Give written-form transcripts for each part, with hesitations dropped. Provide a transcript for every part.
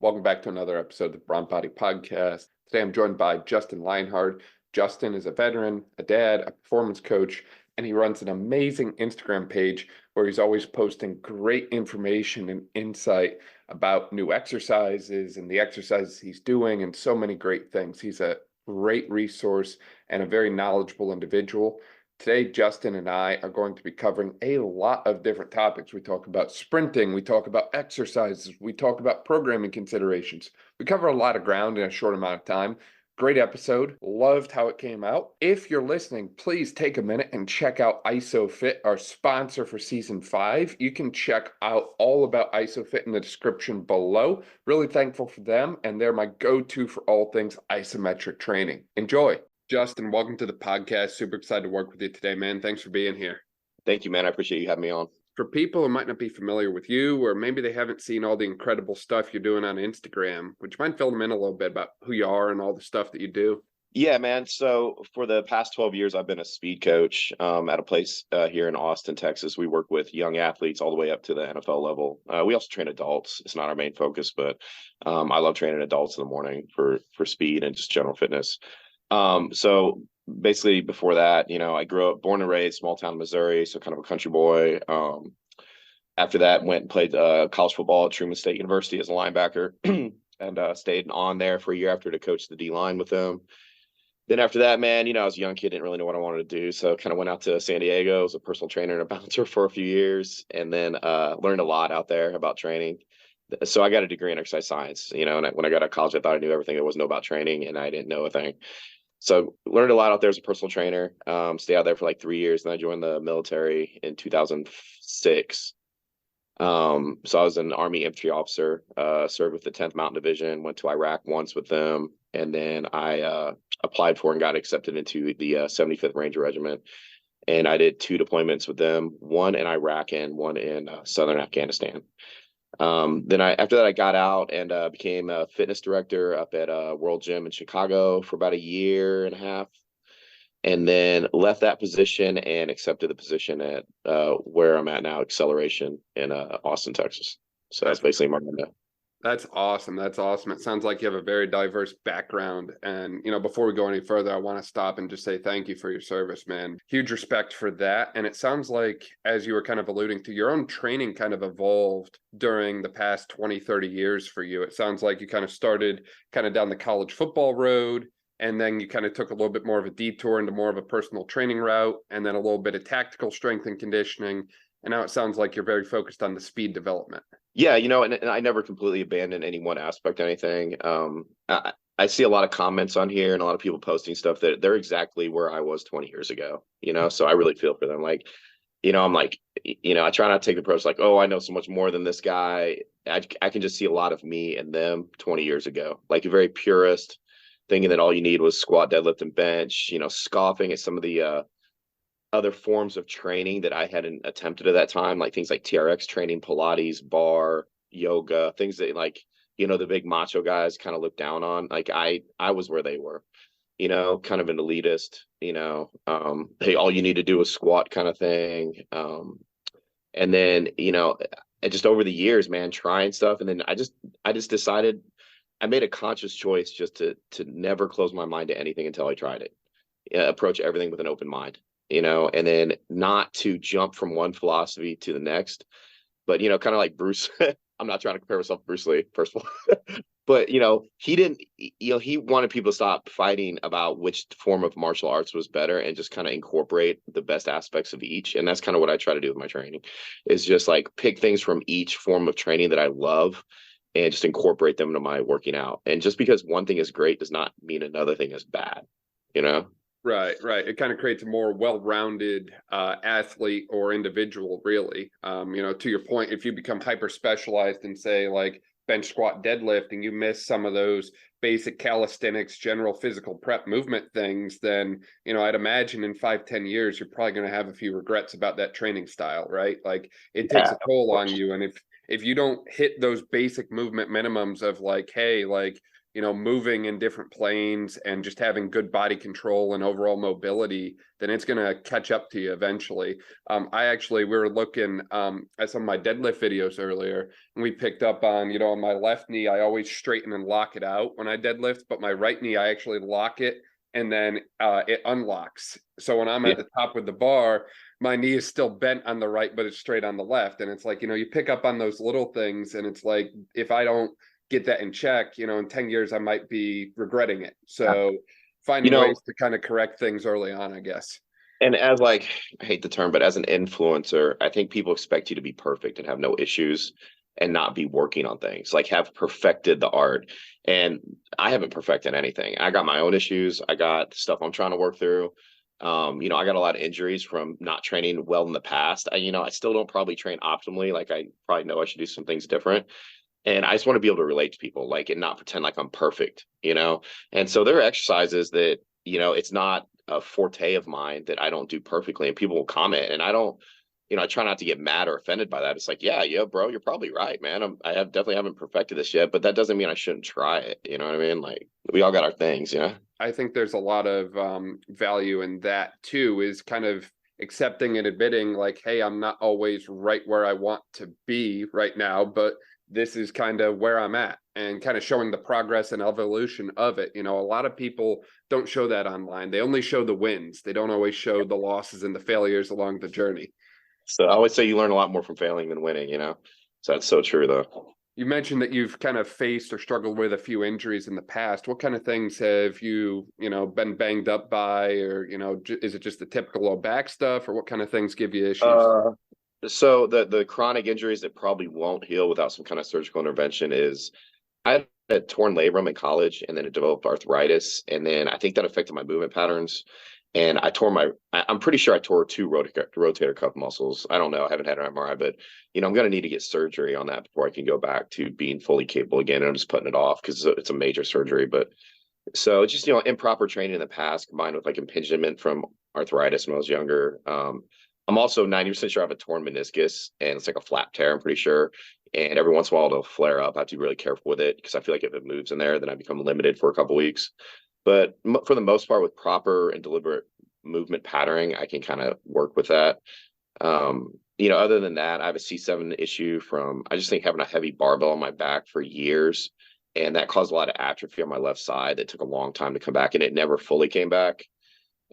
Welcome back to another episode of the Brawn Body Podcast. Today I'm joined by Justin Lienhard. Justin is a veteran, a dad, a performance coach, and he runs an amazing Instagram page where he's always posting great information and insight about new exercises and the exercises he's doing and so many great things. He's a great resource and a very knowledgeable individual. Today, Justin and I are going to be covering a lot of different topics. We talk about sprinting, we talk about exercises, we talk about programming considerations. We cover a lot of ground in a short amount of time. Great episode. Loved how it came out. If you're listening, please take a minute and check out Isophit, our sponsor for season 5. You can check out all about Isophit in the description below. Really thankful for them, and they're my go-to for all things isometric training. Enjoy. Justin, welcome to the podcast. Super excited to work with you today, man. Thanks for being here. Thank you, man. I appreciate you having me on. For people who might not be familiar with you, or maybe they haven't seen all the incredible stuff you're doing on Instagram, would you mind filling them in a little bit about who you are and all the stuff that you do? Yeah, man. So for the past 12 years, I've been a speed coach at a place here in Austin, Texas. We work with young athletes all the way up to the NFL level. We also train adults. It's not our main focus, but I love training adults in the morning for speed and just general fitness. So basically before that, I grew up, born and raised, small town Missouri, so kind of a country boy. After that, went and played college football at Truman State University as a linebacker and stayed on there for a year after to coach the D-line with them. Then after that, man, I was a young kid, didn't really know what I wanted to do. So kind of went out to San Diego as a personal trainer and a bouncer for a few years, and then learned a lot out there about training. So I got a degree in exercise science, and when I got out of college, I thought I knew everything there was to know about training, and I didn't know a thing. So learned a lot out there as a personal trainer, stayed out there for like 3 years. Then I joined the military in 2006. So I was an Army infantry officer, served with the 10th Mountain Division, went to Iraq once with them. And then I applied for and got accepted into the 75th Ranger Regiment. And I did 2 deployments with them, one in Iraq and one in southern Afghanistan. Then after that, I got out and became a fitness director up at World Gym in Chicago for about a year and a half, and then left that position and accepted the position at where I'm at now, Acceleration in Austin, Texas. So that's basically my window. That's awesome. That's awesome. It sounds like you have a very diverse background. And, before we go any further, I want to stop and just say thank you for your service, man. Huge respect for that. And it sounds like, as you were kind of alluding to, your own training kind of evolved during the past 20, 30 years for you. It sounds like you kind of started kind of down the college football road, and then you kind of took a little bit more of a detour into more of a personal training route, and then a little bit of tactical strength and conditioning. And now it sounds like you're very focused on the speed development. Yeah, and I never completely abandoned any one aspect of anything. I see a lot of comments on here and a lot of people posting stuff that they're exactly where I was 20 years ago, so I really feel for them. Like, I'm like, I try not to take the approach like, oh, I know so much more than this guy. I can just see a lot of me and them 20 years ago, like a very purist, thinking that all you need was squat, deadlift, and bench, scoffing at some of the other forms of training that I hadn't attempted at that time, like things like TRX training, Pilates, bar, yoga, things that the big macho guys kind of look down on. Like I was where they were, kind of an elitist, hey, all you need to do is squat kind of thing. And then, just over the years, man, trying stuff. And then I just decided, I made a conscious choice just to never close my mind to anything until I tried it. Approach everything with an open mind. And then not to jump from one philosophy to the next, but, kind of like Bruce, I'm not trying to compare myself to Bruce Lee, first of all, but, he didn't, he wanted people to stop fighting about which form of martial arts was better and just kind of incorporate the best aspects of each. And that's kind of what I try to do with my training, is just like pick things from each form of training that I love and just incorporate them into my working out. And just because one thing is great does not mean another thing is bad, Right. It kind of creates a more well-rounded athlete or individual, really. To your point, if you become hyper-specialized in, say, like bench, squat, deadlift, and you miss some of those basic calisthenics, general physical prep movement things, then, I'd imagine in 5-10 years, you're probably going to have a few regrets about that training style, right? Like it takes a toll on you. And if you don't hit those basic movement minimums of like, hey, like, moving in different planes and just having good body control and overall mobility, then it's going to catch up to you eventually. We were looking at some of my deadlift videos earlier, and we picked up on, on my left knee, I always straighten and lock it out when I deadlift, but my right knee, I actually lock it and then it unlocks. So when I'm at the top with the bar, my knee is still bent on the right, but it's straight on the left. And it's like, you pick up on those little things, and it's like, if I don't get that in check, in 10 years, I might be regretting it. So finding ways to kind of correct things early on, I guess. And as I hate the term, but as an influencer, I think people expect you to be perfect and have no issues and not be working on things, like have perfected the art. And I haven't perfected anything. I got my own issues. I got stuff I'm trying to work through. I got a lot of injuries from not training well in the past. I still don't probably train optimally. Like, I probably know I should do some things different. And I just want to be able to relate to people, and not pretend like I'm perfect, And so there are exercises that, it's not a forte of mine that I don't do perfectly, and people will comment, and I don't, I try not to get mad or offended by that. It's like, yeah, bro, you're probably right, man. Definitely haven't perfected this yet, but that doesn't mean I shouldn't try it. You know what I mean? Like, we all got our things, I think there's a lot of value in that too, is kind of accepting and admitting like, hey, I'm not always right where I want to be right now, but this is kind of where I'm at, and kind of showing the progress and evolution of it. A lot of people don't show that online. They only show the wins. They don't always show the losses and the failures along the journey. So I always say you learn a lot more from failing than winning, So that's so true, though. You mentioned that you've kind of faced or struggled with a few injuries in the past. What kind of things have you, been banged up by, or, is it just the typical low back stuff, or what kind of things give you issues? So the chronic injuries that probably won't heal without some kind of surgical intervention is, I had a torn labrum in college, and then it developed arthritis. And then I think that affected my movement patterns. And I'm pretty sure I tore 2 rotator cuff muscles. I don't know. I haven't had an MRI, but, I'm going to need to get surgery on that before I can go back to being fully capable again. And I'm just putting it off because it's a major surgery. But so just, improper training in the past combined with impingement from arthritis when I was younger. I'm also 90% sure I have a torn meniscus, and it's like a flap tear, I'm pretty sure. And every once in a while it'll flare up. I have to be really careful with it because I feel like if it moves in there, then I become limited for a couple of weeks. But for the most part, with proper and deliberate movement patterning, I can kind of work with that. Other than that, I have a C7 issue from, I just think, having a heavy barbell on my back for years. And that caused a lot of atrophy on my left side that took a long time to come back, and it never fully came back.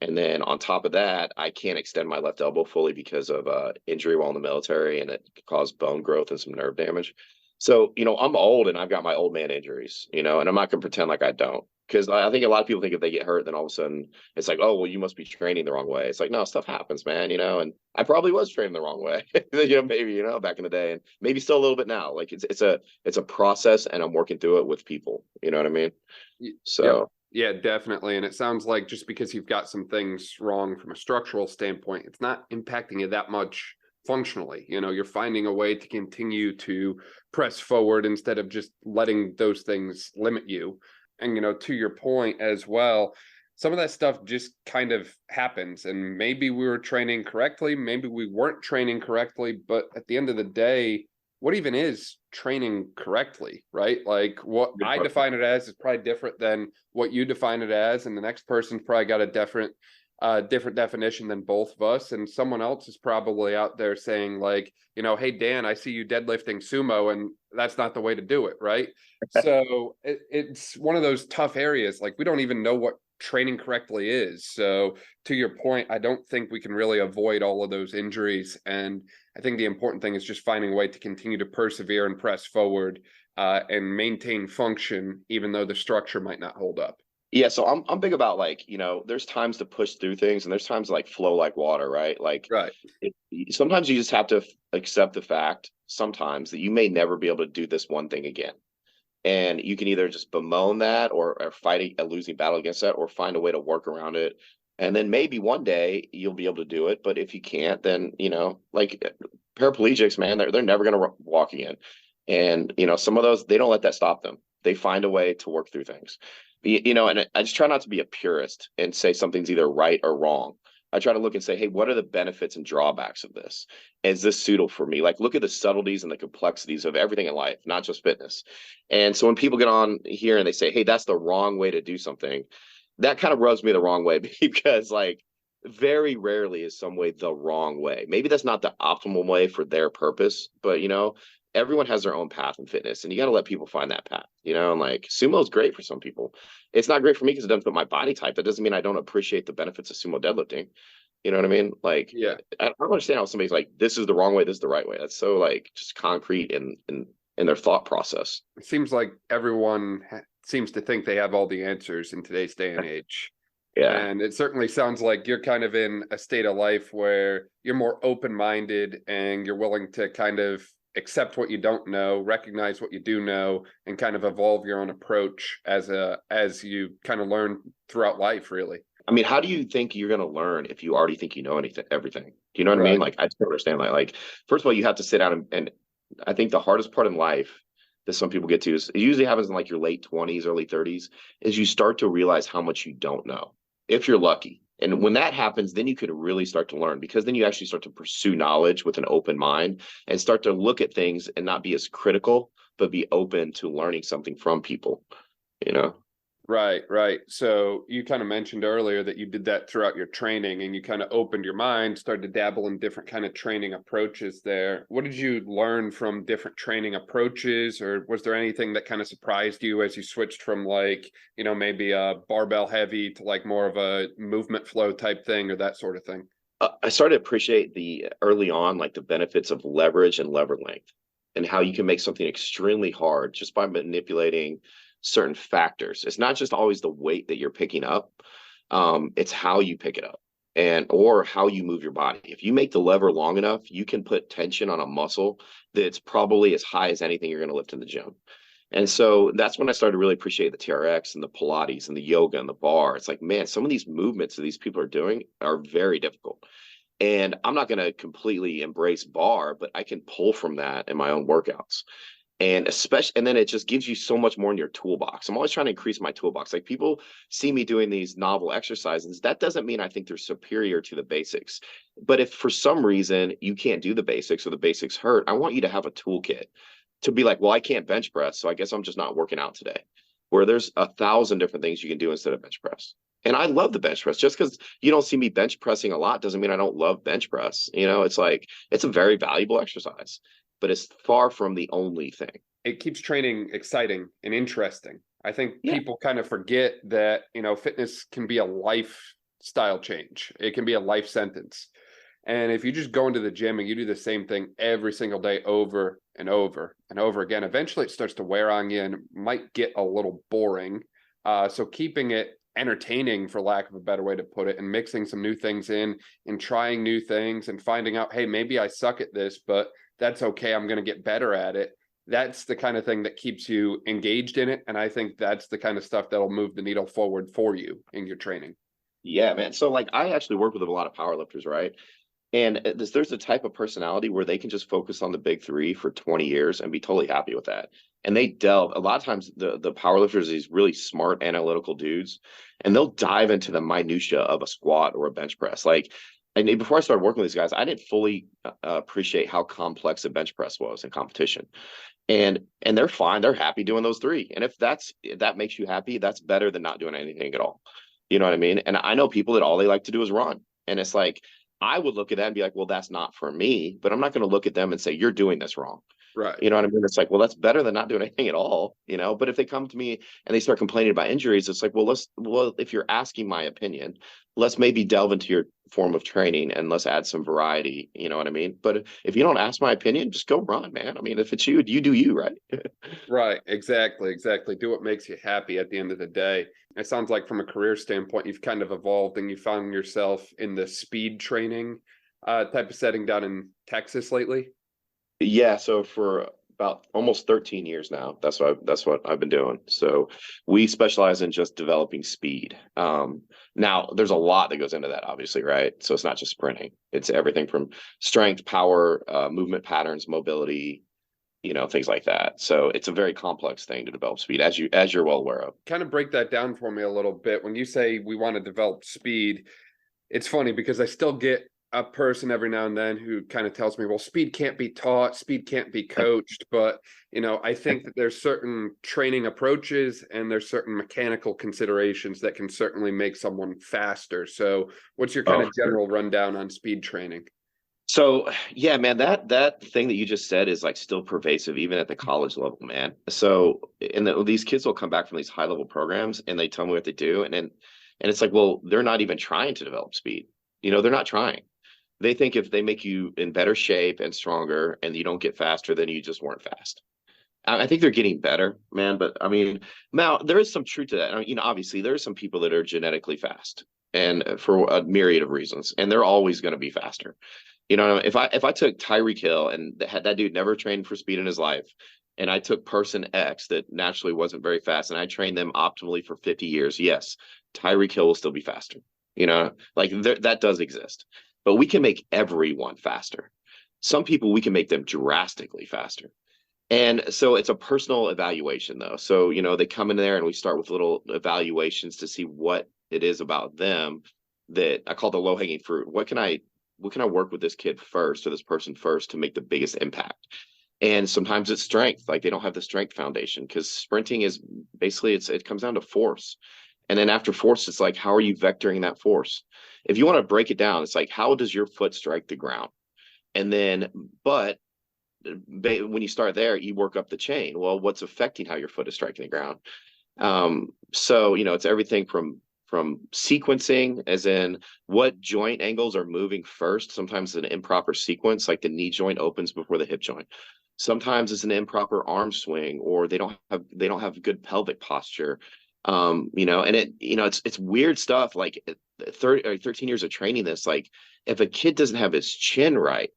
And then on top of that, I can't extend my left elbow fully because of injury while in the military, and it caused bone growth and some nerve damage. So, I'm old and I've got my old man injuries, and I'm not going to pretend like I don't. Because I think a lot of people think if they get hurt, then all of a sudden it's like, oh, well, you must be training the wrong way. It's like, no, stuff happens, man, and I probably was training the wrong way, maybe, back in the day, and maybe still a little bit now. Like, it's a process, and I'm working through it with people. You know what I mean? So. Yeah, definitely. And it sounds like just because you've got some things wrong from a structural standpoint, it's not impacting you that much functionally. You're finding a way to continue to press forward instead of just letting those things limit you. And, to your point as well, some of that stuff just kind of happens, and maybe we were training correctly, maybe we weren't training correctly, but at the end of the day, what even is training correctly, right? Like, what I define it as is probably different than what you define it as, and the next person's probably got a different definition than both of us, and someone else is probably out there saying like, hey Dan, I see you deadlifting sumo, and that's not the way to do it, right? So it's one of those tough areas. Like, we don't even know what training correctly is. So to your point, I don't think we can really avoid all of those injuries, and I think the important thing is just finding a way to continue to persevere and press forward and maintain function, even though the structure might not hold up. Yeah, so I'm big about there's times to push through things, and there's times to flow like water, right? Right. Sometimes you just have to accept the fact sometimes that you may never be able to do this one thing again. And you can either just bemoan that or fight a losing battle against that, or find a way to work around it. And then maybe one day you'll be able to do it. But if you can't, then, paraplegics, man, they're never going to walk again. And, some of those, they don't let that stop them. They find a way to work through things. And I just try not to be a purist and say something's either right or wrong. I try to look and say, hey, what are the benefits and drawbacks of this? Is this suitable for me? Like, look at the subtleties and the complexities of everything in life, not just fitness. And so when people get on here and they say, hey, that's the wrong way to do something, that kind of rubs me the wrong way because, like, very rarely is some way the wrong way. Maybe that's not the optimal way for their purpose, but everyone has their own path in fitness, and you got to let people find that path, and like sumo is great for some people. It's not great for me because it doesn't fit my body type. That doesn't mean I don't appreciate the benefits of sumo deadlifting. You know what I mean? Like, Yeah. I don't understand how somebody's like, this is the wrong way, this is the right way. That's so like just concrete in their thought process. It seems like everyone seems to think they have all the answers in today's day and age. Yeah. And it certainly sounds like you're kind of in a state of life where you're more open-minded and you're willing to kind of accept what you don't know, recognize what you do know, and kind of evolve your own approach as you kind of learn throughout life, really. I mean, how do you think you're going to learn if you already think you know everything? Do you know what I Right. mean? Like, I just don't understand that. Like, first of all, you have to sit down and I think the hardest part in life that some people get to is it usually happens in like your late 20s, early 30s, is you start to realize how much you don't know, if you're lucky. And when that happens, then you could really start to learn, because then you actually start to pursue knowledge with an open mind and start to look at things and not be as critical, but be open to learning something from people, you know? Right, right. So you kind of mentioned earlier that you did that throughout your training and you kind of opened your mind, started to dabble in different kind of training approaches there. What did you learn from different training approaches, or was there anything that kind of surprised you as you switched from like, maybe a barbell heavy to like more of a movement flow type thing or that sort of thing? I started to appreciate early on, like the benefits of leverage and lever length and how you can make something extremely hard just by manipulating certain factors. It's not just always the weight that you're picking up. It's how you pick it up or how you move your body. If you make the lever long enough, you can put tension on a muscle that's probably as high as anything you're going to lift in the gym. And so that's when I started to really appreciate the TRX and the Pilates and the yoga and the bar. It's like, man, some of these movements that these people are doing are very difficult. And I'm not going to completely embrace bar, but I can pull from that in my own workouts. And then it just gives you so much more in your toolbox. I'm always trying to increase my toolbox. Like, people see me doing these novel exercises. That doesn't mean I think they're superior to the basics. But if for some reason you can't do the basics or the basics hurt, I want you to have a toolkit to be like, well, I can't bench press, so I guess I'm just not working out today. Where there's 1,000 different things you can do instead of bench press. And I love the bench press. Just because you don't see me bench pressing a lot doesn't mean I don't love bench press. It's like, it's a very valuable exercise, but it's far from the only thing. It keeps training exciting and interesting. I think Yeah. people kind of forget that, fitness can be a lifestyle change. It can be a life sentence. And if you just go into the gym and you do the same thing every single day over and over and over again, eventually it starts to wear on you and it might get a little boring. So keeping it entertaining, for lack of a better way to put it, and mixing some new things in and trying new things and finding out, hey, maybe I suck at this, but that's okay. I'm going to get better at it. That's the kind of thing that keeps you engaged in it. And I think that's the kind of stuff that'll move the needle forward for you in your training. Yeah, man. So like, I actually work with a lot of powerlifters, right? And there's a type of personality where they can just focus on the big three for 20 years and be totally happy with that. And they delve a lot of times, the powerlifters, these really smart analytical dudes, and they'll dive into the minutia of a squat or a bench press. Like, and before I started working with these guys, I didn't fully appreciate how complex a bench press was in competition. And they're fine. They're happy doing those three. And if that makes you happy, that's better than not doing anything at all. You know what I mean? And I know people that all they like to do is run. And it's like, I would look at that and be like, well, that's not for me, but I'm not going to look at them and say, you're doing this wrong. Right. You know what I mean? It's like, well, that's better than not doing anything at all, but if they come to me and they start complaining about injuries, it's like, well, if you're asking my opinion, let's maybe delve into your form of training and let's add some variety. You know what I mean? But if you don't ask my opinion, just go run, man. I mean, if it's you, you do you, right? Right. Exactly. Do what makes you happy at the end of the day. It sounds like from a career standpoint, you've kind of evolved and you found yourself in the speed training type of setting down in Texas lately. Yeah, so for about almost 13 years now, that's what I've been doing. So we specialize in just developing speed. Now there's a lot that goes into that, obviously, right? So it's not just sprinting; it's everything from strength, power, movement patterns, mobility, things like that. So it's a very complex thing to develop speed, as you're well aware of. Kind of break that down for me a little bit. When you say we want to develop speed, It's funny because I still get a person every now and then who kind of tells me, well, speed can't be taught, speed can't be coached. But, I think that there's certain training approaches and there's certain mechanical considerations that can certainly make someone faster. So what's your kind of general rundown on speed training? So yeah, man, that thing that you just said is like still pervasive even at the college level, man. So these kids will come back from these high level programs and they tell me what they do, and it's like, well, they're not even trying to develop speed. They're not trying. They think if they make you in better shape and stronger and you don't get faster, then you just weren't fast. I think they're getting better, man. But I mean, now there is some truth to that. I mean, obviously there are some people that are genetically fast and for a myriad of reasons, and they're always going to be faster. If I took Tyreek Hill and had that dude never trained for speed in his life, and I took person X that naturally wasn't very fast, and I trained them optimally for 50 years, yes, Tyreek Hill will still be faster. Like that does exist, but we can make everyone faster. Some people, we can make them drastically faster. And so it's a personal evaluation though. So, they come in there and we start with little evaluations to see what it is about them that I call the low hanging fruit. What can I work with this kid first or this person first to make the biggest impact? And sometimes it's strength, like they don't have the strength foundation, because sprinting is basically it comes down to force. And then after force, it's like, how are you vectoring that force? If you want to break it down, it's like, how does your foot strike the ground? And then, but when you start there, you work up the chain. Well, what's affecting how your foot is striking the ground? So, it's everything from sequencing, as in what joint angles are moving first. Sometimes it's an improper sequence, like the knee joint opens before the hip joint. Sometimes it's an improper arm swing, or they don't have good pelvic posture. And it's weird stuff. Like 13 years of training this, like if a kid doesn't have his chin right,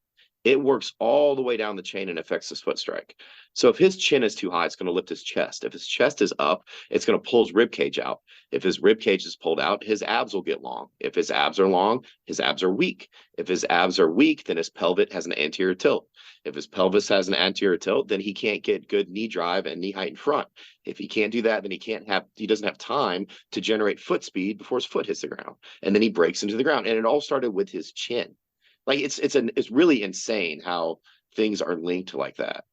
it works all the way down the chain and affects his foot strike. So if his chin is too high, it's going to lift his chest. If his chest is up, it's going to pull his rib cage out. If his rib cage is pulled out, his abs will get long. If his abs are long, his abs are weak. If his abs are weak, then his pelvis has an anterior tilt. If his pelvis has an anterior tilt, then he can't get good knee drive and knee height in front. If he can't do that, then he doesn't have time to generate foot speed before his foot hits the ground. And then he breaks into the ground. And it all started with his chin. Like it's really insane how things are linked like that.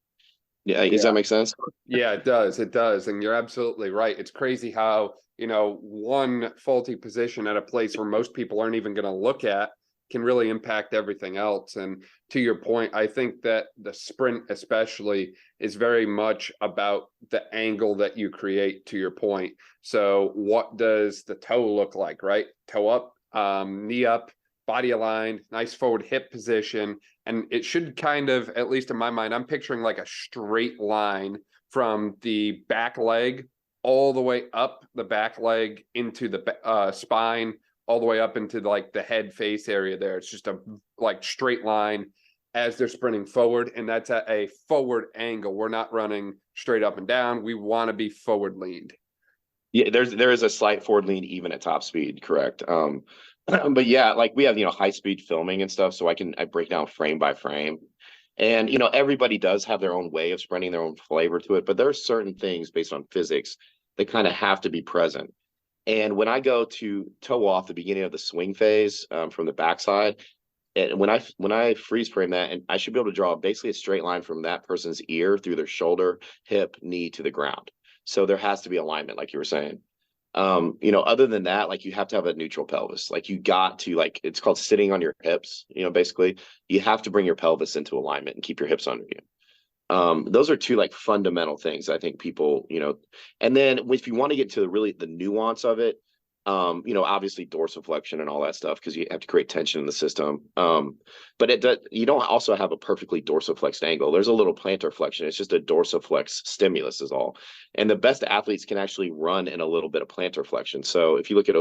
Yeah, does that make sense? Yeah, it does. It does. And you're absolutely right. It's crazy how, one faulty position at a place where most people aren't even going to look at can really impact everything else. And to your point, I think that the sprint especially is very much about the angle that you create, to your point. So what does the toe look like, right? Toe up, knee up, body aligned, nice forward hip position. And it should kind of, at least in my mind, I'm picturing like a straight line from the back leg all the way up the back leg into the spine, all the way up into like the head face area there. It's just a like straight line as they're sprinting forward. And that's at a forward angle. We're not running straight up and down. We want to be forward leaned. Yeah, there is a slight forward lean even at top speed, correct. But yeah, like we have, high speed filming and stuff. So I break down frame by frame. And, everybody does have their own way of sprinting, their own flavor to it. But there are certain things based on physics that kind of have to be present. And when I go to toe off the beginning of the swing phase from the backside, and when I freeze frame that, and I should be able to draw basically a straight line from that person's ear through their shoulder, hip, knee to the ground. So there has to be alignment, like you were saying. Other than that, like you have to have a neutral pelvis. Like you got to, like, it's called sitting on your hips, basically you have to bring your pelvis into alignment and keep your hips under you. Those are two like fundamental things I think people, and then if you want to get to really the nuance of it, obviously dorsiflexion and all that stuff, because you have to create tension in the system. But you don't also have a perfectly dorsiflexed angle. There's a little plantar flexion. It's just a dorsiflex stimulus is all. And the best athletes can actually run in a little bit of plantar flexion. So if you look at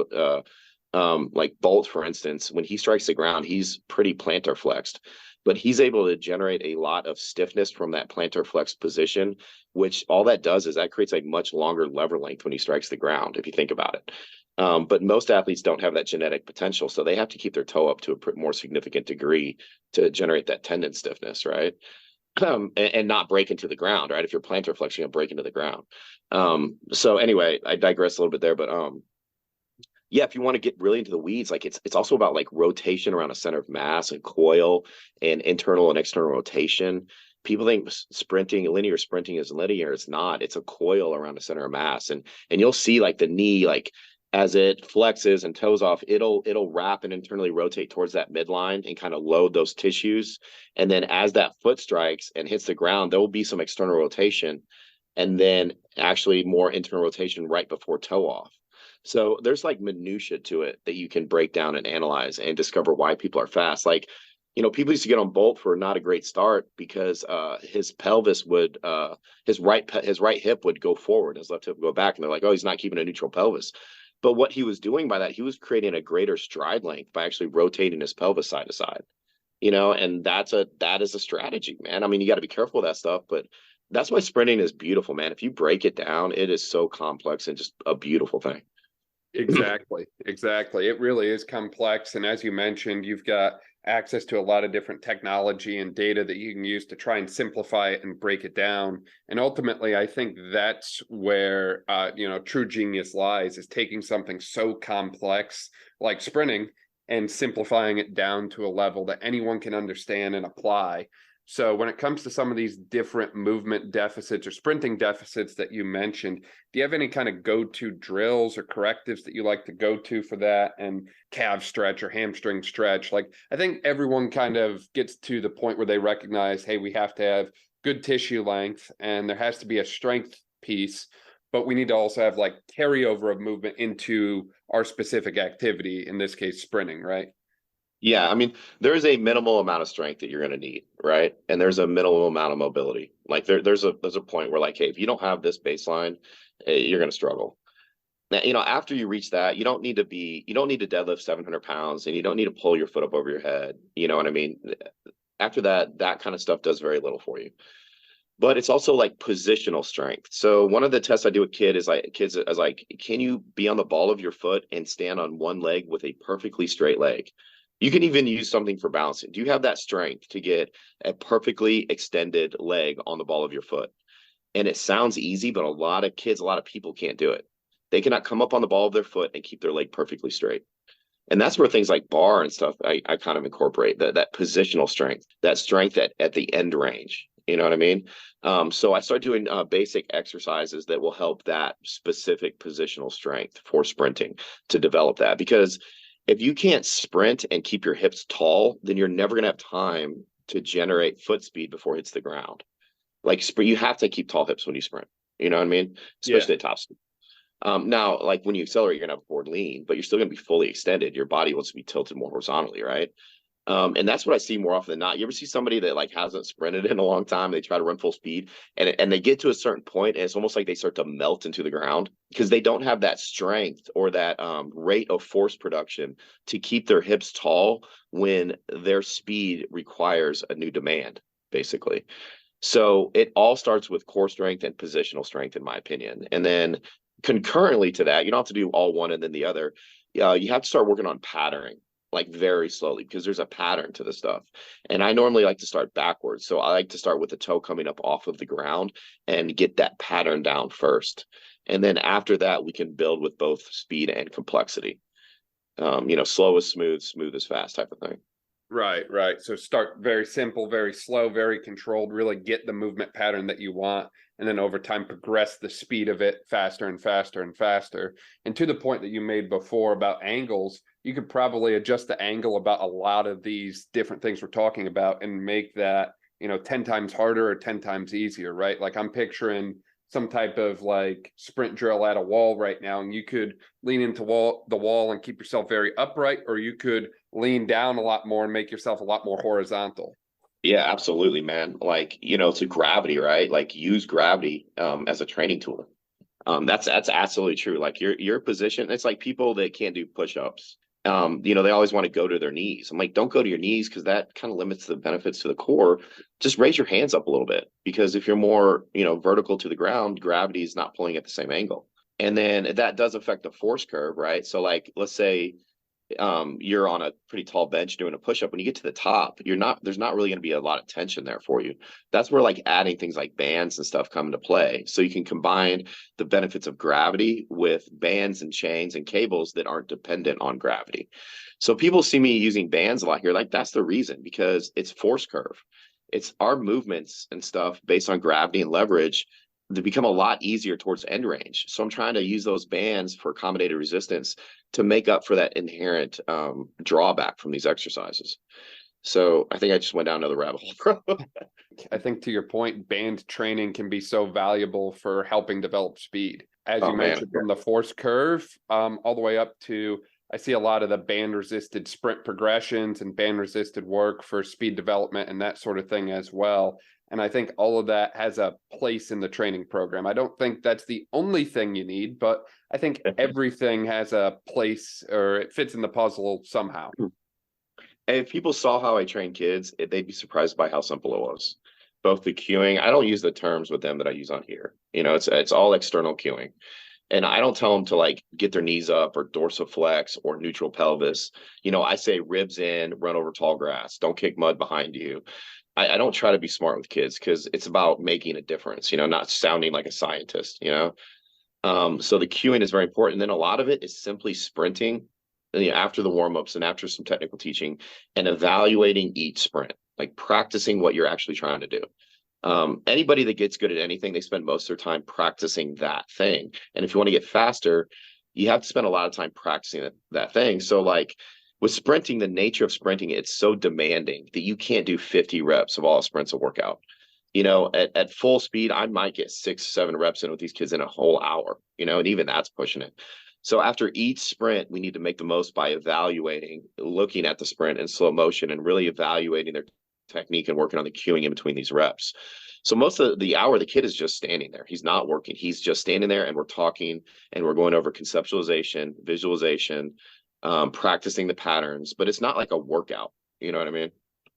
like Bolt, for instance, when he strikes the ground, he's pretty plantar flexed, but he's able to generate a lot of stiffness from that plantar flex position, which all that does is that creates a much longer lever length when he strikes the ground, if you think about it. But most athletes don't have that genetic potential, so they have to keep their toe up to a more significant degree to generate that tendon stiffness, right? And not break into the ground, right? If you're plantar flexing, you'll break into the ground. So anyway, I digress a little bit there, but yeah, if you want to get really into the weeds, like it's also about like rotation around a center of mass and coil and internal and external rotation. People think linear sprinting is linear. It's not. It's a coil around a center of mass, and you'll see like the knee, like as it flexes and toes off, it'll wrap and internally rotate towards that midline and kind of load those tissues. And then as that foot strikes and hits the ground, there will be some external rotation, and then actually more internal rotation right before toe off. So there's like minutia to it that you can break down and analyze and discover why people are fast. Like, people used to get on Bolt for not a great start because his pelvis would his right hip would go forward, his left hip would go back, and they're like, oh, he's not keeping a neutral pelvis. But what he was doing by that, he was creating a greater stride length by actually rotating his pelvis side to side. And that is a strategy, man. I mean, you got to be careful with that stuff, but that's why sprinting is beautiful, man. If you break it down, it is so complex and just a beautiful thing. Exactly. It really is complex. And as you mentioned, you've got access to a lot of different technology and data that you can use to try and simplify it and break it down. And ultimately, I think that's where, true genius lies, is taking something so complex like sprinting and simplifying it down to a level that anyone can understand and apply. So when it comes to some of these different movement deficits or sprinting deficits that you mentioned, do you have any kind of go-to drills or correctives that you like to go to for that? And calf stretch or hamstring stretch? Like, I think everyone kind of gets to the point where they recognize, hey, we have to have good tissue length and there has to be a strength piece, but we need to also have like carryover of movement into our specific activity, in this case, sprinting, right? Yeah, I mean, there is a minimal amount of strength that you're going to need, right? And there's a minimal amount of mobility. Like there's a point where like, hey, if you don't have this baseline, you're going to struggle. Now, after you reach that, you don't need to deadlift 700 pounds, and you don't need to pull your foot up over your head. You know what I mean? After that kind of stuff does very little for you. But it's also like positional strength. So one of the tests I do with kids is like, can you be on the ball of your foot and stand on one leg with a perfectly straight leg? You can even use something for balancing. Do you have that strength to get a perfectly extended leg on the ball of your foot? And it sounds easy, but a lot of people can't do it. They cannot come up on the ball of their foot and keep their leg perfectly straight. And that's where things like bar and stuff, I kind of incorporate that positional strength, that strength at the end range. You know what I mean? So I start doing basic exercises that will help that specific positional strength for sprinting to develop that. Because if you can't sprint and keep your hips tall, then you're never going to have time to generate foot speed before it hits the ground. Like you have to keep tall hips when you sprint. You know what I mean? Especially at top speed. Now, like when you accelerate, you're going to have a forward lean, but you're still going to be fully extended. Your body wants to be tilted more horizontally, right? And that's what I see more often than not. You ever see somebody that like hasn't sprinted in a long time? They try to run full speed and they get to a certain point and it's almost like they start to melt into the ground because they don't have that strength or that rate of force production to keep their hips tall when their speed requires a new demand, basically. So it all starts with core strength and positional strength, in my opinion. And then concurrently to that, you don't have to do all one and then the other. You have to start working on patterning, like very slowly, because there's a pattern to the stuff. And I normally like to start backwards. So I like to start with the toe coming up off of the ground and get that pattern down first. And then after that, we can build with both speed and complexity. Slow is smooth, smooth is fast type of thing. Right. So start very simple, very slow, very controlled, really get the movement pattern that you want. And then over time, progress the speed of it faster and faster and faster. And to the point that you made before about angles, you could probably adjust the angle about a lot of these different things we're talking about and make that, 10 times harder or 10 times easier, right? Like I'm picturing some type of like sprint drill at a wall right now, and you could lean into the wall and keep yourself very upright, or you could lean down a lot more and make yourself a lot more horizontal. Yeah, absolutely, man. Like, to gravity, right? Like use gravity as a training tool. That's absolutely true. Like your position, it's like people that can't do push-ups. They always want to go to their knees. I'm like, don't go to your knees because that kind of limits the benefits to the core. Just raise your hands up a little bit because if you're more, vertical to the ground, gravity is not pulling at the same angle. And then that does affect the force curve, right? So like, let's say you're on a pretty tall bench doing a push-up. When you get to the top, there's not really going to be a lot of tension there for you. That's where like adding things like bands and stuff come into play. So you can combine the benefits of gravity with bands and chains and cables that aren't dependent on gravity. So people see me using bands a lot here. Like that's the reason, because it's force curve. It's our movements and stuff based on gravity and leverage. They become a lot easier towards end range. So I'm trying to use those bands for accommodated resistance to make up for that inherent drawback from these exercises. So I think I just went down another rabbit hole. I think to your point, band training can be so valuable for helping develop speed. As you mentioned, from the force curve all the way up to, I see a lot of the band resisted sprint progressions and band resisted work for speed development and that sort of thing as well. And I think all of that has a place in the training program. I don't think that's the only thing you need, but I think everything has a place, or it fits in the puzzle somehow. If people saw how I train kids, they'd be surprised by how simple it was. Both the cueing, I don't use the terms with them that I use on here. You know, it's all external cueing. And I don't tell them to like get their knees up or dorsiflex or neutral pelvis. You know, I say ribs in, run over tall grass, don't kick mud behind you. I don't try to be smart with kids because it's about making a difference, you know, not sounding like a scientist, you know. So the cueing is very important. And then a lot of it is simply sprinting, you know, after the warm-ups and after some technical teaching and evaluating each sprint, like practicing what you're actually trying to do. Anybody that gets good at anything, they spend most of their time practicing that thing. And if you want to get faster, you have to spend a lot of time practicing that thing. So like with sprinting, the nature of sprinting, it's so demanding that you can't do 50 reps of all sprints a workout. You know, at full speed, I might get 6-7 reps in with these kids in a whole hour, you know, and even that's pushing it. So after each sprint, we need to make the most by evaluating, looking at the sprint in slow motion and really evaluating their technique and working on the cueing in between these reps. So most of the hour, the kid is just standing there. He's not working. He's just standing there and we're talking and we're going over conceptualization, visualization, practicing the patterns, but it's not like a workout. You know what I mean?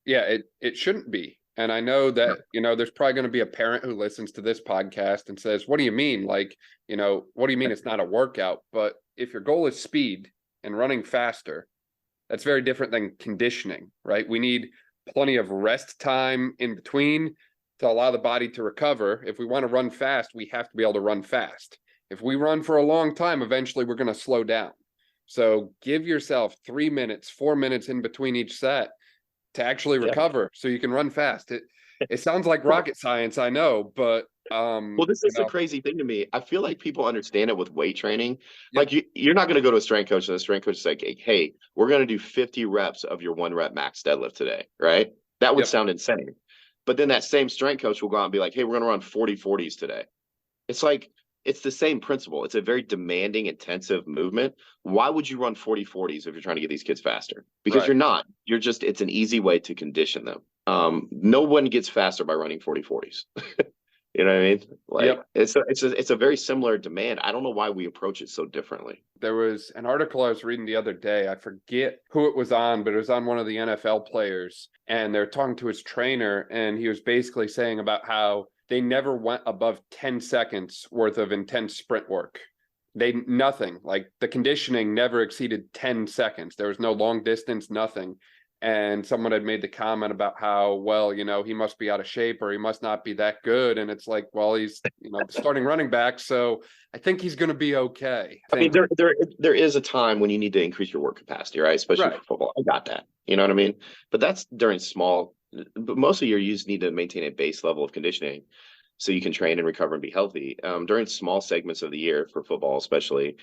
Yeah, it shouldn't be. And I know that, you know, there's probably going to be a parent who listens to this podcast and says, what do you mean? Like, you know, what do you mean it's not a workout? But if your goal is speed and running faster, that's very different than conditioning, right? We need plenty of rest time in between to allow the body to recover. If we want to run fast, we have to be able to run fast. If we run for a long time, eventually we're going to slow down. So give yourself 3 minutes, 4 minutes in between each set to actually recover so you can run fast. It sounds like rocket science, I know, but well, this is the crazy thing to me. I feel like people understand it with weight training. Like you're not going to go to a strength coach and the strength coach is like, hey, we're going to do 50 reps of your 1 rep max deadlift today, right? That would sound insane. But then that same strength coach will go out and be like, hey, we're going to run 40 40s today. It's like, it's the same principle. It's a very demanding, intensive movement. Why would you run 40 40s if you're trying to get these kids faster? Because you're not. You're just, it's an easy way to condition them. No one gets faster by running 40 40s. You know what I mean? Like it's a very similar demand. I don't know why we approach it so differently. There was an article I was reading the other day. I forget who it was on, but it was on one of the NFL players. And they're talking to his trainer. And he was basically saying about how they never went above 10 seconds worth of intense sprint work. Nothing, like the conditioning never exceeded 10 seconds. There was no long distance, nothing. And someone had made the comment about how, well, you know, he must be out of shape or he must not be that good. And it's like, well, he's, you know, the starting running back. So I think he's going to be okay. I mean, there is a time when you need to increase your work capacity, right? Especially for football. I got that. You know what I mean? But that's during but most of your use need to maintain a base level of conditioning so you can train and recover and be healthy. During small segments of the year for football, especially,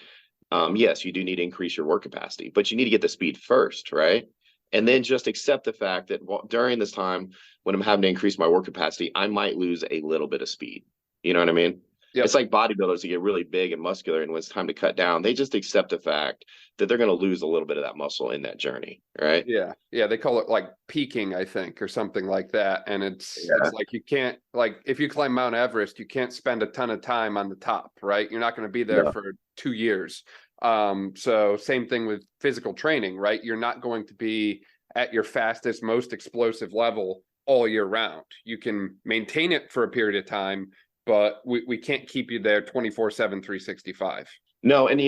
yes, you do need to increase your work capacity, but you need to get the speed first, right? And then just accept the fact that during this time when I'm having to increase my work capacity, I might lose a little bit of speed. You know what I mean? It's like bodybuilders that get really big and muscular, and when it's time to cut down, they just accept the fact that they're going to lose a little bit of that muscle in that journey, right? Yeah. They call it like peaking, I think, or something like that. And it's like you can't, like if you climb Mount Everest, you can't spend a ton of time on the top, right? You're not going to be there for 2 years. So same thing with physical training, right? You're not going to be at your fastest, most explosive level all year round. You can maintain it for a period of time, but we can't keep you there 24/7, 365. No, and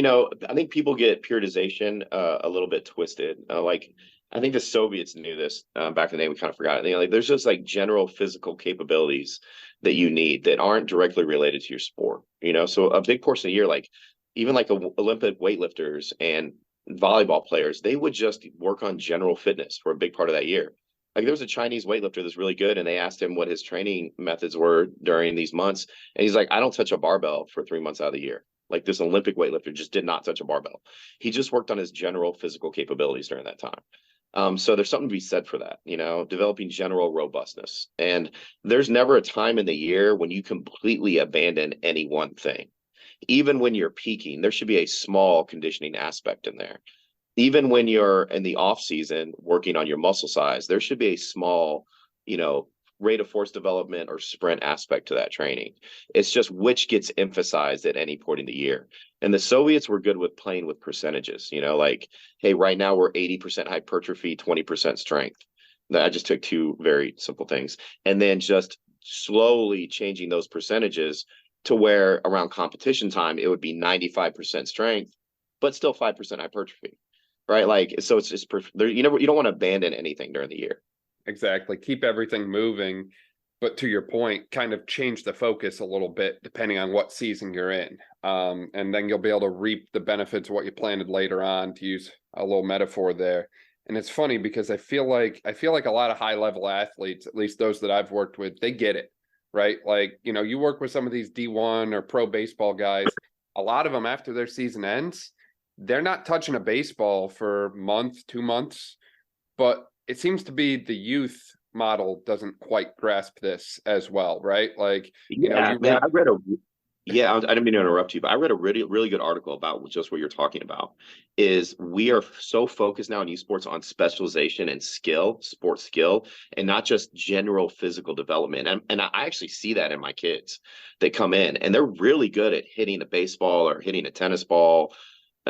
I think people get periodization a little bit twisted. Like I think the Soviets knew this back in the day. We kind of forgot it. Like there's just like general physical capabilities that you need that aren't directly related to your sport. So a big portion of the year, like even like Olympic weightlifters and volleyball players, they would just work on general fitness for a big part of that year. Like there was a Chinese weightlifter that's really good, and they asked him what his training methods were during these months, and he's like, "I don't touch a barbell for 3 months out of the year." Like this Olympic weightlifter just did not touch a barbell. He just worked on his general physical capabilities during that time. So there's something to be said for that, developing general robustness. And there's never a time in the year when you completely abandon any one thing. Even when you're peaking, there should be a small conditioning aspect in there. Even when you're in the off season working on your muscle size, there should be a small, rate of force development or sprint aspect to that training. It's just which gets emphasized at any point in the year. And the Soviets were good with playing with percentages, like, hey, right now we're 80% hypertrophy, 20% strength. I just took two very simple things. And then just slowly changing those percentages to where around competition time, it would be 95% strength, but still 5% hypertrophy, right? Like, so it's just, you don't want to abandon anything during the year. Exactly. Keep everything moving. But to your point, kind of change the focus a little bit depending on what season you're in. And then you'll be able to reap the benefits of what you planted later on, to use a little metaphor there. And it's funny because I feel like a lot of high level athletes, at least those that I've worked with, they get it, right? Like, you work with some of these D1 or pro baseball guys, a lot of them after their season ends, they're not touching a baseball for a month, 2 months, but it seems to be the youth model doesn't quite grasp this as well, right? Like, man, I didn't mean to interrupt you, but I read a really, really good article about just what you're talking about. Is we are so focused now in esports on specialization and sports skill, and not just general physical development. And I actually see that in my kids. They come in and they're really good at hitting a baseball or hitting a tennis ball,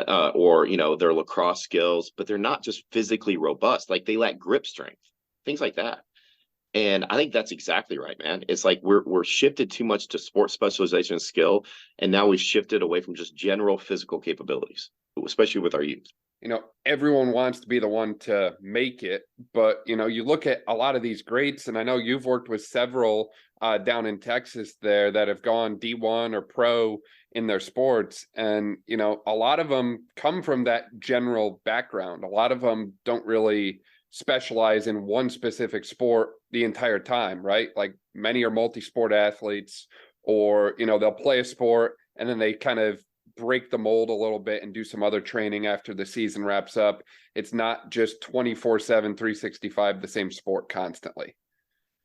or their lacrosse skills, but they're not just physically robust. Like they lack grip strength, things like that. And I think that's exactly right, man. It's like we're shifted too much to sports specialization and skill, and now we've shifted away from just general physical capabilities, especially with our youth. Everyone wants to be the one to make it, but you look at a lot of these greats, and I know you've worked with several down in Texas there that have gone D1 or pro in their sports, and a lot of them come from that general background. A lot of them don't really specialize in one specific sport the entire time, right? Like many are multi-sport athletes, or they'll play a sport and then they kind of break the mold a little bit and do some other training after the season wraps up. It's not just 24/7, 365, the same sport constantly.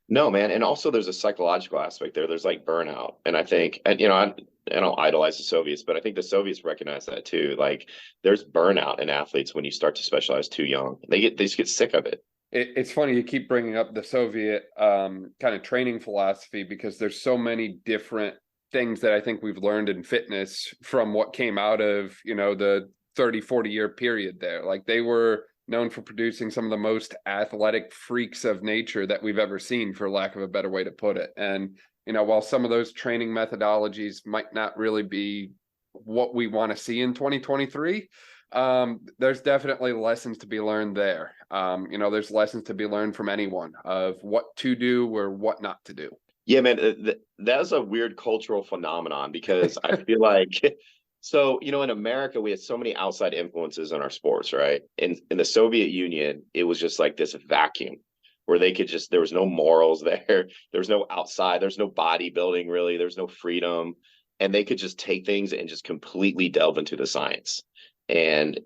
No, man. And also there's a psychological aspect there. There's like burnout. And I think, and I don't idolize the Soviets, but I think the Soviets recognize that too. Like there's burnout in athletes when you start to specialize too young. They just get sick of it. It's funny you keep bringing up the Soviet kind of training philosophy, because there's so many different things that I think we've learned in fitness from what came out of, the 30-40 year period there. Like they were known for producing some of the most athletic freaks of nature that we've ever seen, for lack of a better way to put it. And, while some of those training methodologies might not really be what we want to see in 2023, there's definitely lessons to be learned there. There's lessons to be learned from anyone of what to do or what not to do. Yeah, man, that's a weird cultural phenomenon, because I feel like, so, in America, we had so many outside influences in our sports, right? In the Soviet Union, it was just like this vacuum where they could there was no morals there. There was no outside, there's no bodybuilding really, there's no freedom. And they could just take things and just completely delve into the science. And,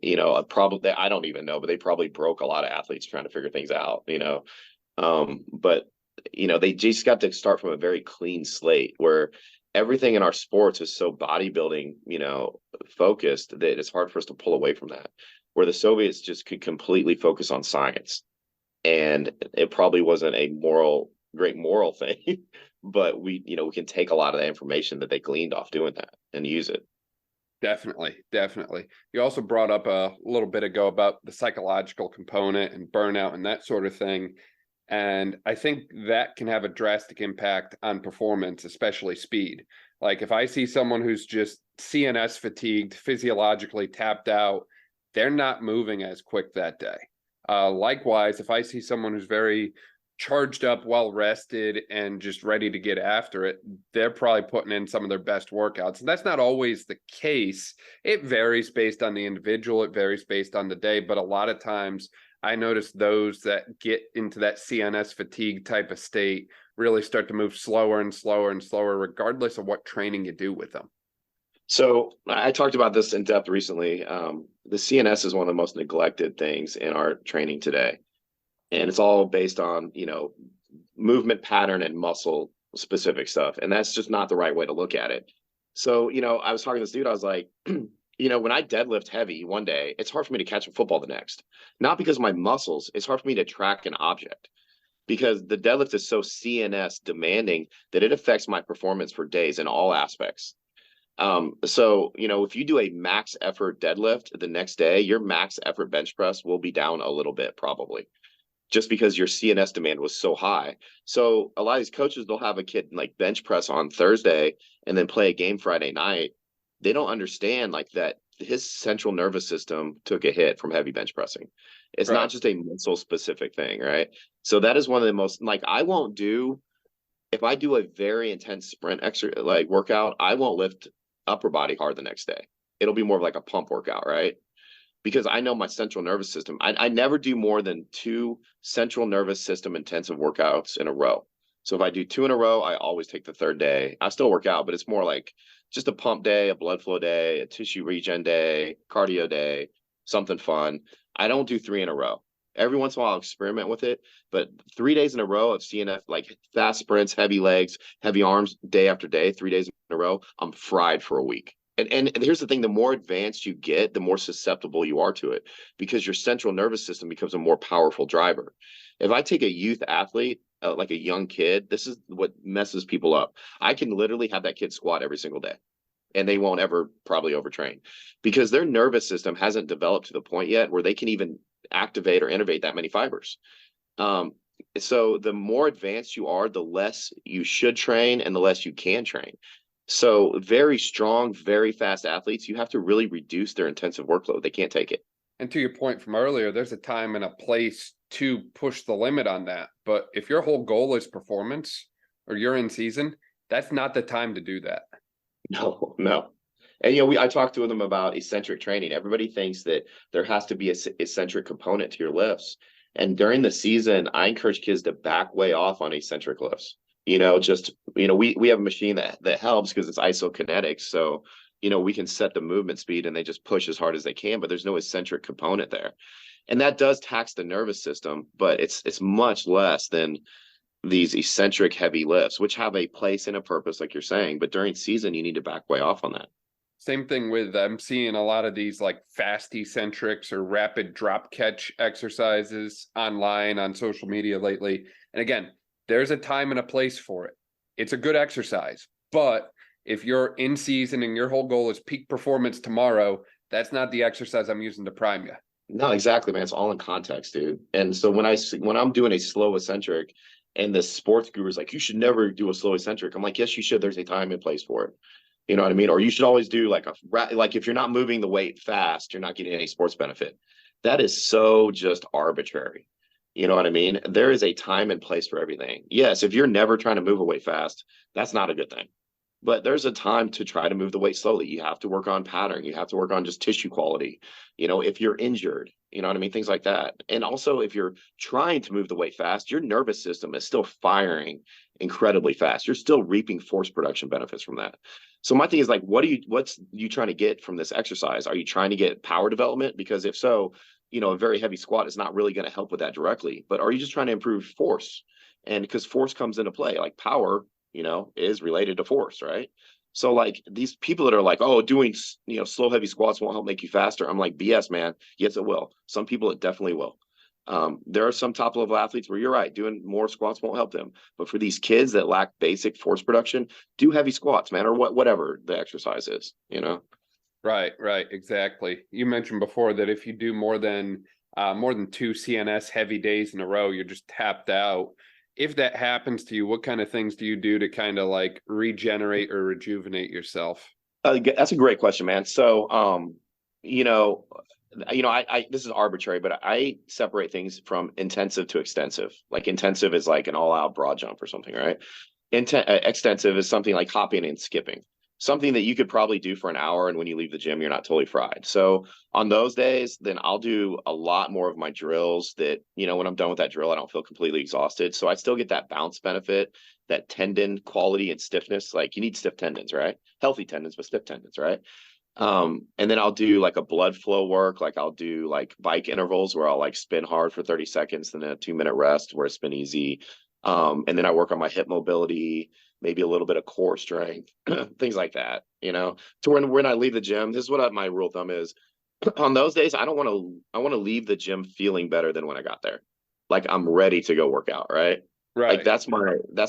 probably, I don't even know, but they probably broke a lot of athletes trying to figure things out, but they just got to start from a very clean slate, where everything in our sports is so bodybuilding, focused, that it's hard for us to pull away from that, where the Soviets just could completely focus on science. And it probably wasn't a great moral thing, but we can take a lot of the information that they gleaned off doing that and use it. Definitely. You also brought up a little bit ago about the psychological component and burnout and that sort of thing. And I think that can have a drastic impact on performance, especially speed. Like if I see someone who's just CNS fatigued, physiologically tapped out, they're not moving as quick that day. Likewise, if I see someone who's very charged up, well rested, and just ready to get after it, they're probably putting in some of their best workouts. And that's not always the case. It varies based on the individual, it varies based on the day, but a lot of times I notice those that get into that CNS fatigue type of state really start to move slower and slower and slower, regardless of what training you do with them. So I talked about this in depth recently. The CNS is one of the most neglected things in our training today. And it's all based on, movement pattern and muscle specific stuff. And that's just not the right way to look at it. So, I was talking to this dude, I was like, when I deadlift heavy one day, it's hard for me to catch a football the next. Not because of my muscles, it's hard for me to track an object because the deadlift is so CNS demanding that it affects my performance for days in all aspects. So, if you do a max effort deadlift the next day, your max effort bench press will be down a little bit probably, just because your CNS demand was so high. So a lot of these coaches, they'll have a kid like bench press on Thursday and then play a game Friday night. They don't understand like that his central nervous system took a hit from heavy bench pressing. It's Right. not just a muscle specific thing, right? So that is one of the most, like, if I do a very intense sprint workout, I won't lift upper body hard the next day. It'll be more of like a pump workout, right? Because I know my central nervous system. I never do more than 2 central nervous system intensive workouts in a row. So if I do 2 in a row, I always take the third day. I still work out, but it's more like just a pump day, a blood flow day, a tissue regen day, cardio day, something fun. I don't do 3 in a row. Every once in a while I'll experiment with it, but 3 days in a row of CNF, like fast sprints, heavy legs, heavy arms, day after day, 3 days in a row, I'm fried for a week. And here's the thing, the more advanced you get, the more susceptible you are to it because your central nervous system becomes a more powerful driver. If I take a youth athlete, like a young kid, this is what messes people up. I can literally have that kid squat every single day and they won't ever probably overtrain because their nervous system hasn't developed to the point yet where they can even activate or innervate that many fibers. So the more advanced you are, the less you should train and the less you can train. So very strong, very fast athletes, you have to really reduce their intensive workload. They can't take it. And to your point from earlier, there's a time and a place to push the limit on that. But if your whole goal is performance or you're in season, that's not the time to do that. No. And, I talked to them about eccentric training. Everybody thinks that there has to be a eccentric component to your lifts. And during the season, I encourage kids to back way off on eccentric lifts. We have a machine that helps because it's isokinetics. So, we can set the movement speed and they just push as hard as they can, but there's no eccentric component there. And that does tax the nervous system, but it's much less than these eccentric heavy lifts, which have a place and a purpose, like you're saying. But during season, you need to back way off on that. Same thing with, I'm seeing a lot of these like fast eccentrics or rapid drop catch exercises online on social media lately. And again, there's a time and a place for it. It's a good exercise, but if you're in season and your whole goal is peak performance tomorrow, that's not the exercise I'm using to prime you. No, exactly, man. It's all in context, dude. And so when I'm doing a slow eccentric and the sports guru is like, you should never do a slow eccentric. I'm like, yes, you should. There's a time and place for it. You know what I mean? Or you should always do like if you're not moving the weight fast, you're not getting any sports benefit. That is so just arbitrary. You know what I mean? There is a time and place for everything. Yes, if you're never trying to move a weight fast, that's not a good thing. But there's a time to try to move the weight slowly. You have to work on pattern. You have to work on just tissue quality. If you're injured, you know what I mean? Things like that. And also, if you're trying to move the weight fast, your nervous system is still firing incredibly fast. You're still reaping force production benefits from that. So my thing is like, what's you trying to get from this exercise? Are you trying to get power development? Because if so, a very heavy squat is not really going to help with that directly. But are you just trying to improve force? And because force comes into play, like power, is related to force, right? So like these people that are like, oh, doing, slow, heavy squats won't help make you faster. I'm like, BS, man. Yes, it will. Some people, it definitely will. There are some top level athletes where you're right, doing more squats won't help them. But for these kids that lack basic force production, do heavy squats, man, or whatever the exercise is, Right, exactly. You mentioned before that if you do more than more than 2 CNS heavy days in a row, you're just tapped out. If that happens to you, what kind of things do you do to kind of like regenerate or rejuvenate yourself? That's a great question, man. So, you know, I this is arbitrary, but I separate things from intensive to extensive. Like intensive is like an all-out broad jump or something, right? Extensive is something like hopping and skipping, something that you could probably do for an hour, and when you leave the gym, you're not totally fried. So on those days, then I'll do a lot more of my drills that, when I'm done with that drill, I don't feel completely exhausted. So I still get that bounce benefit, that tendon quality and stiffness. Like you need stiff tendons, right? Healthy tendons, but stiff tendons, right? And then I'll do like a blood flow work. Like I'll do like bike intervals where I'll like spin hard for 30 seconds, then a 2-minute rest where I spin easy. And then I work on my hip mobility, maybe a little bit of core strength, things like that, to when I leave the gym. This is what my rule of thumb is. On those days, I want to leave the gym feeling better than when I got there. Like I'm ready to go work out, right? Right. Like that's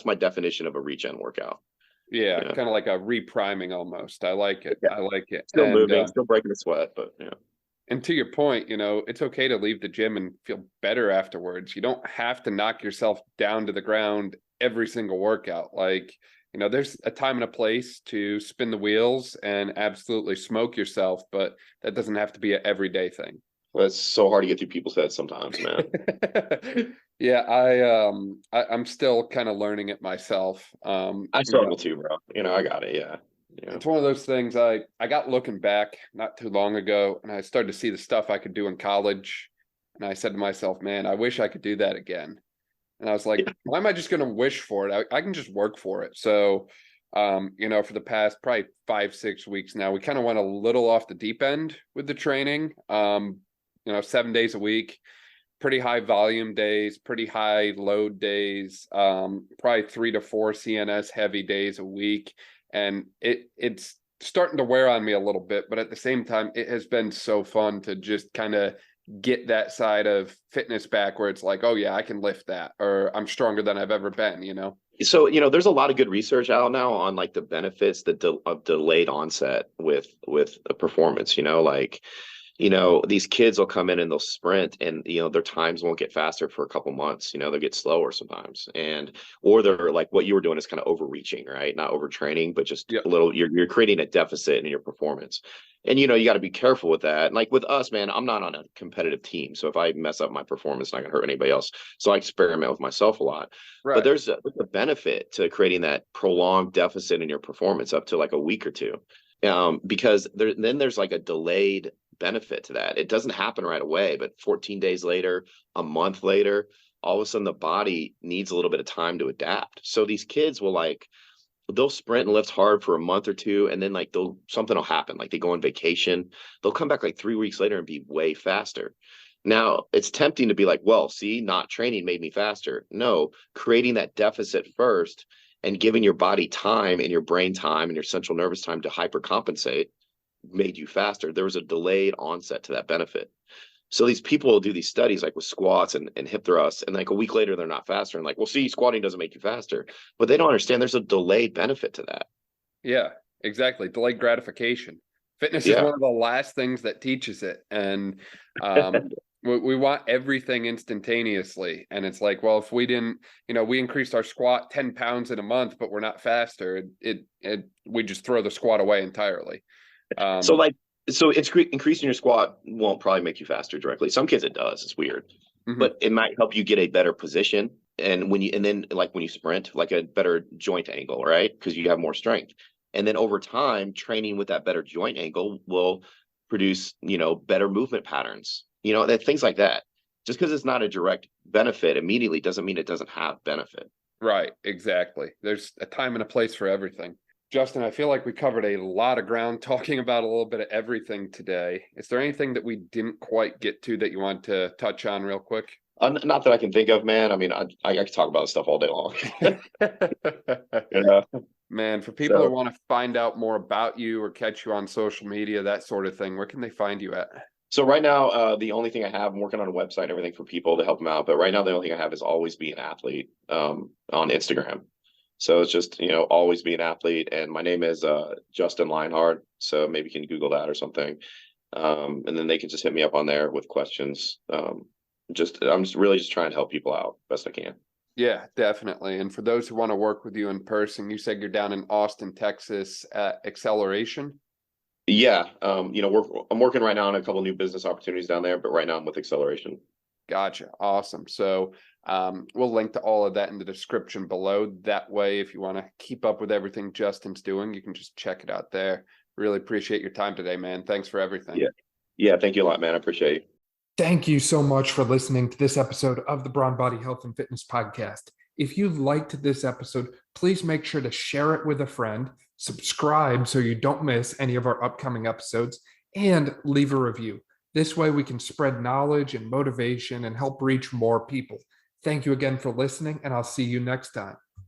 my definition of a regen workout. Yeah, kind of like a repriming almost. I like it. Yeah. I like it. Still moving, still breaking the sweat, but yeah. And to your point, it's okay to leave the gym and feel better afterwards. You don't have to knock yourself down to the ground every single workout. Like, there's a time and a place to spin the wheels and absolutely smoke yourself, but that doesn't have to be an everyday thing. Well, it's so hard to get through people's heads sometimes, man. Yeah, I'm still kind of learning it myself. I struggle too, bro. I got it. Yeah. It's one of those things I got looking back not too long ago, and I started to see the stuff I could do in college. And I said to myself, man, I wish I could do that again. And I was like, why am I just going to wish for it? I can just work for it. So, for the past probably 5-6 weeks now, we kind of went a little off the deep end with the training. 7 days a week, pretty high volume days, pretty high load days, probably 3 to 4 CNS heavy days a week. And it's starting to wear on me a little bit, but at the same time, it has been so fun to just kind of get that side of fitness back where it's like, oh yeah, I can lift that, or I'm stronger than I've ever been, So, there's a lot of good research out now on like the benefits of delayed onset with a performance, these kids will come in and they'll sprint and, their times won't get faster for a couple months, they'll get slower sometimes. Or they're like, what you were doing is kind of overreaching, right? Not overtraining, but just a little, you're creating a deficit in your performance. And, you got to be careful with that. And like with us, man, I'm not on a competitive team. So if I mess up my performance, it's not gonna hurt anybody else. So I experiment with myself a lot. Right. But there's a benefit to creating that prolonged deficit in your performance up to like a week or two. Because there's like a delayed benefit to that. It doesn't happen right away, but 14 days later, a month later, all of a sudden the body needs a little bit of time to adapt. So these kids they'll sprint and lift hard for a month or two, and then like something will happen. Like they go on vacation, they'll come back like 3 weeks later and be way faster. Now it's tempting to be like, well, see, not training made me faster. No, creating that deficit first and giving your body time and your brain time and your central nervous time to hypercompensate made you faster. There was a delayed onset to that benefit. So these people will do these studies like with squats and hip thrusts, and like a week later they're not faster. And like, well, see, squatting doesn't make you faster, but they don't understand there's a delayed benefit to that. Yeah, exactly. Delayed gratification. Fitness is one of the last things that teaches it, and we want everything instantaneously. And it's like, well, if we didn't, we increased our squat 10 pounds in a month, but we're not faster, we just throw the squat away entirely. So increasing your squat won't probably make you faster directly. Some kids it does. It's weird, but it might help you get a better position. And then like when you sprint, like a better joint angle, right? Because you have more strength. And then over time, training with that better joint angle will produce, better movement patterns, things like that. Just because it's not a direct benefit immediately doesn't mean it doesn't have benefit. Right. Exactly. There's a time and a place for everything. Justin, I feel like we covered a lot of ground talking about a little bit of everything today. Is there anything that we didn't quite get to that you want to touch on real quick? Not that I can think of, man. I mean, I could talk about this stuff all day long. Man, for people who want to find out more about you or catch you on social media, that sort of thing, where can they find you at? So right now, the only thing I have, I'm working on a website and everything for people to help them out. But right now, the only thing I have is Always Be an Athlete on Instagram. So it's just, Always Be an Athlete. And my name is Justin Lienhard. So maybe you can Google that or something. And then they can just hit me up on there with questions. I'm just really trying to help people out best I can. Yeah, definitely. And for those who want to work with you in person, you said you're down in Austin, Texas at Acceleration. Yeah. I'm working right now on a couple new business opportunities down there, but right now I'm with Acceleration. Gotcha. Awesome. So we'll link to all of that in the description below. That way, if you want to keep up with everything Justin's doing, you can just check it out there. Really appreciate your time today, man. Thanks for everything. Yeah. Yeah. Thank you a lot, man. I appreciate you. Thank you so much for listening to this episode of the Brawn Body Health and Fitness Podcast. If you liked this episode, please make sure to share it with a friend, subscribe so you don't miss any of our upcoming episodes, and leave a review. This way we can spread knowledge and motivation and help reach more people. Thank you again for listening, and I'll see you next time.